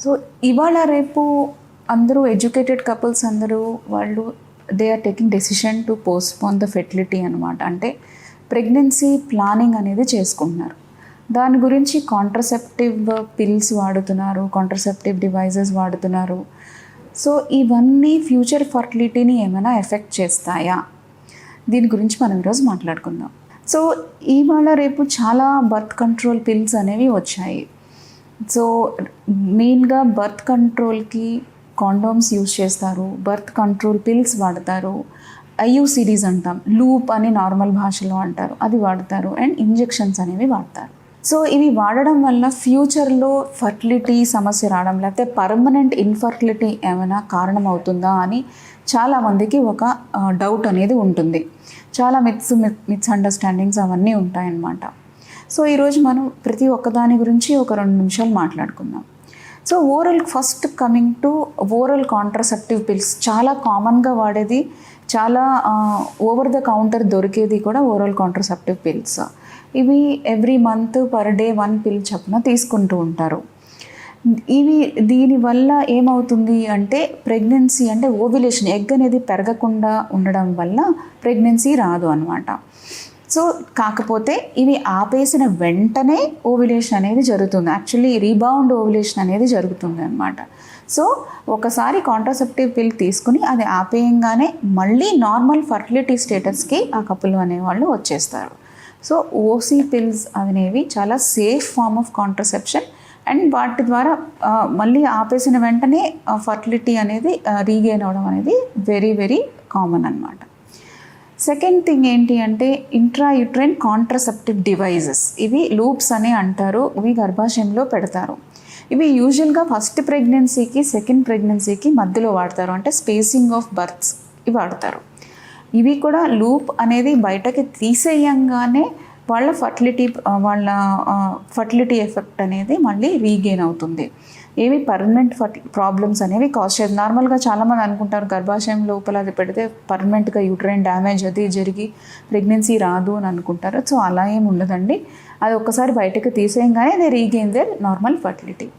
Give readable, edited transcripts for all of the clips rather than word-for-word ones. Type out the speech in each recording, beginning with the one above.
So ఇవాళ రేపు అందరూ ఎడ్యుకేటెడ్ కపుల్స్ అందరూ వాళ్ళు they are taking decision to postpone the fertility అనమాట. అంటే ప్రెగ్నెన్సీ ప్లానింగ్ అనేది చేసుకుంటున్నారు. దాని గురించి కాంట్రసెప్టివ్ పిల్స్ వాడుతున్నారు, కాంట్రసెప్టివ్ డివైజెస్ వాడుతున్నారు. సో ఇవన్నీ ఫ్యూచర్ ఫర్టిలిటీని ఏమైనా ఎఫెక్ట్ చేస్తాయా? దీని గురించి మనం ఈరోజు మాట్లాడుకుందాం. సో ఇవాళ రేపు చాలా బర్త్ కంట్రోల్ పిల్స్ అనేవి వచ్చాయి. సో మెయిన్గా బర్త్ కంట్రోల్కి కాండోమ్స్ యూజ్ చేస్తారు, బర్త్ కంట్రోల్ పిల్స్ వాడతారు, ఐయుసిడీస్ అంటాం, లూప్ అని నార్మల్ భాషలో అంటారు, అది వాడతారు, అండ్ ఇంజెక్షన్స్ అనేవి వాడతారు. సో ఇవి వాడడం వల్ల ఫ్యూచర్లో ఫర్టిలిటీ సమస్య రావడం లేకపోతే పర్మనెంట్ ఇన్ఫర్టిలిటీ ఏమైనా కారణం అవుతుందా అని చాలామందికి ఒక డౌట్ అనేది ఉంటుంది. చాలా మిత్స్ అండర్స్టాండింగ్స్ అవన్నీ ఉంటాయన్నమాట. సో ఈరోజు మనం ప్రతి ఒక్కదాని గురించి ఒక 2 నిమిషాలు మాట్లాడుకుందాం. So first coming to oral contraceptive pills. చాలా కామన్గా వాడేది, చాలా ఓవర్ ద కౌంటర్ దొరికేది కూడా ఓరల్ కాంట్రసెప్టివ్ పిల్స్. ఇవి ఎవ్రీ మంత్ పర్ డే 1 పిల్ చొప్పున తీసుకుంటూ ఉంటారు. దీనివల్ల ఏమవుతుంది అంటే ప్రెగ్నెన్సీ అంటే ఓవ్యులేషన్, ఎగ్ అనేది పెరగకుండా ఉండడం వల్ల ప్రెగ్నెన్సీ రాదు అనమాట. సో కాకపోతే ఇవి ఆపేసిన వెంటనే ఓవ్యులేషన్ అనేది జరుగుతుంది. యాక్చువల్లీ రీబౌండ్ ఓవ్యులేషన్ అనేది జరుగుతుంది అనమాట. సో ఒకసారి కాంట్రసెప్టివ్ పిల్ తీసుకుని అది ఆపేయంగానే మళ్ళీ నార్మల్ ఫర్టిలిటీ స్టేటస్కి ఆ కపుల్ అనేవాళ్ళు వచ్చేస్తారు. సో ఓసీ పిల్స్ అనేవి చాలా safe form of contraception and వాటి ద్వారా మళ్ళీ ఆపేసిన వెంటనే ఫర్టిలిటీ అనేది రీగెయిన్ అవ్వడం అనేది వెరీ వెరీ కామన్ అనమాట. సెకండ్ థింగ్ ఏంటి అంటే ఇంట్రాయూట్రైన్ కాంట్రసెప్టివ్ డివైజెస్. ఇవి లూప్స్ అని అంటారు. ఇవి గర్భాశయంలో పెడతారు. ఇవి యూజువల్గా ఫస్ట్ ప్రెగ్నెన్సీకి సెకండ్ ప్రెగ్నెన్సీకి మధ్యలో వాడతారు, అంటే స్పేసింగ్ ఆఫ్ బర్త్స్ ఇవి వాడతారు. ఇవి కూడా లూప్ అనేది బయటకి తీసేయంగానే వాళ్ళ ఫర్టిలిటీ ఎఫెక్ట్ అనేది మళ్ళీ రీగెయిన్ అవుతుంది. ఏవి పర్మనెంట్ ప్రాబ్లమ్స్ అనేవి కాజ్ చేయదు. నార్మల్గా చాలామంది అనుకుంటారు గర్భాశయం లోపల అది పెడితే పర్మనెంట్గా యూట్రైన్ డ్యామేజ్ అది జరిగి ప్రెగ్నెన్సీ రాదు అని అనుకుంటారు. సో అలా ఏమి ఉండదండి. అది ఒక్కసారి బయటకు తీసేయంగానే అది regain there normal fertility.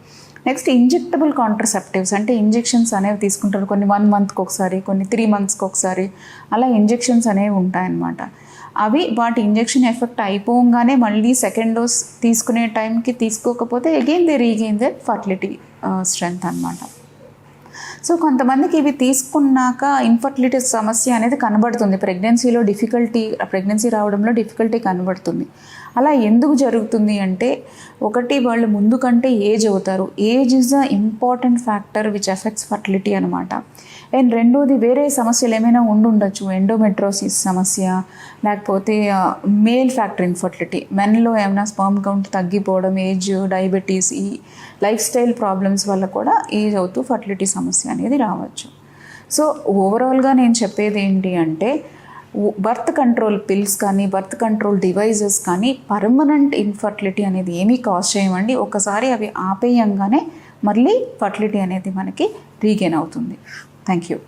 Next injectable contraceptives, అంటే ఇంజెక్షన్స్ అనేవి తీసుకుంటారు. కొన్ని 1 మంత్కి ఒకసారి, కొన్ని 3 మంత్స్కి ఒకసారి, అలా ఇంజెక్షన్స్ అనేవి ఉంటాయన్నమాట. అవి వాటి ఇంజెక్షన్ ఎఫెక్ట్ అయిపోగానే మళ్ళీ సెకండ్ డోస్ తీసుకునే టైంకి తీసుకోకపోతే again they regain their fertility strength అనమాట. సో కొంతమందికి ఇవి తీసుకున్నాక ఇన్ఫర్టిలిటీ సమస్య అనేది కనబడుతుంది. ప్రెగ్నెన్సీ రావడంలో డిఫికల్టీ కనబడుతుంది. అలా ఎందుకు జరుగుతుంది అంటే, ఒకటి వాళ్ళు ముందు కంటే ఏజ్ అవుతారు. Age is the important factor which effects fertility అనమాట. అండ్ రెండోది వేరే సమస్యలు ఏమైనా ఉండొచ్చు, ఎండోమెట్రోసిస్ సమస్య, లేకపోతే మేల్ ఫ్యాక్టర్ ఇన్ఫర్టిలిటీ, మెన్లో ఏమైనా స్పర్మ్ కౌంట్ తగ్గిపోవడం, ఏజ్, డయాబెటీస్, ఈ లైఫ్ స్టైల్ ప్రాబ్లమ్స్ వల్ల కూడా ఏజ్ అవుతూ ఫర్టిలిటీ సమస్య అనేది రావచ్చు. సో ఓవరాల్గా నేను చెప్పేది ఏంటి అంటే, బర్త్ కంట్రోల్ పిల్స్ కానీ బర్త్ కంట్రోల్ డివైజెస్ కానీ పర్మనెంట్ ఇన్ఫర్టిలిటీ అనేది ఏమీ కాజ్ చేయమండి. ఒకసారి అవి ఆపేయంగానే మళ్ళీ ఫర్టిలిటీ అనేది మనకి రీగెయిన్ అవుతుంది. Thank you.